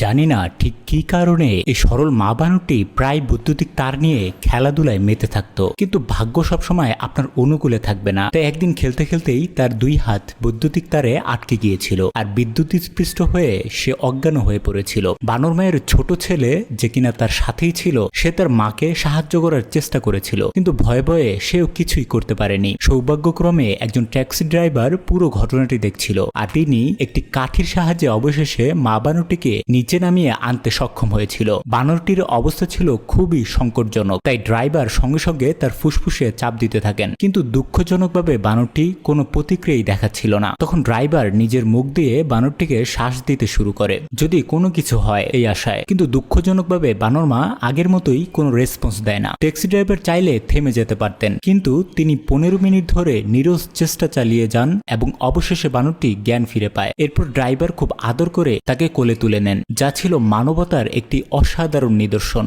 জানি না ঠিক কী কারণে এই সরল মা বানরটি প্রায় বৈদ্যুতিক তার নিয়ে খেলাধুলায় মেতে থাকতো, কিন্তু ভাগ্য সবসময় আপনার অনুকূলে থাকবে না। তাই একদিন খেলতে খেলতেই তার দুই হাত বৈদ্যুতিক তারে আটকে গিয়েছিল আর বিদ্যুৎস্পৃষ্ট হয়ে সে অজ্ঞান হয়ে পড়েছিল। বানর মায়ের ছোট ছেলে যে কিনা তার সাথেই ছিল, সে তার মাকে সাহায্য করার চেষ্টা করেছিল, কিন্তু ভয়ে ভয়ে সেও কিছুই করতে পারেনি। সৌভাগ্যক্রমে একজন ট্যাক্সি ড্রাইভার পুরো ঘটনাটি দেখছিল আর তিনি একটি কাঠির সাহায্যে অবশেষে মা বানরটিকে নিচে নামিয়ে আনতে সক্ষম হয়েছিল। বানরটির অবস্থা ছিল খুবই সংকটজনক, তাই ড্রাইভার সঙ্গে সঙ্গে তার ফুসফুসে চাপ দিতে থাকেন, কিন্তু দুঃখজনকভাবে বানরটি কোনো প্রতিক্রিয়াই দেখাচ্ছিল না। তখন ড্রাইভার নিজের মুখ দিয়ে বানরটিকে শ্বাস দিতে শুরু করে যদি কোনো কিছু হয় এই আশায়, কিন্তু দুঃখজনকভাবে বানর মা আগের মতোই কোনো রেসপন্স দেয় না। ট্যাক্সি ড্রাইভার চাইলে থেমে যেতে পারতেন, কিন্তু তিনি 15 মিনিট ধরে নিরস চেষ্টা চালিয়ে যান এবং অবশেষে বানরটি জ্ঞান ফিরে পায়। এরপর ড্রাইভার খুব আদর করে তাকে কোলে তুলে নেন, যা ছিল মানবতার একটি অসাধারণ নিদর্শন।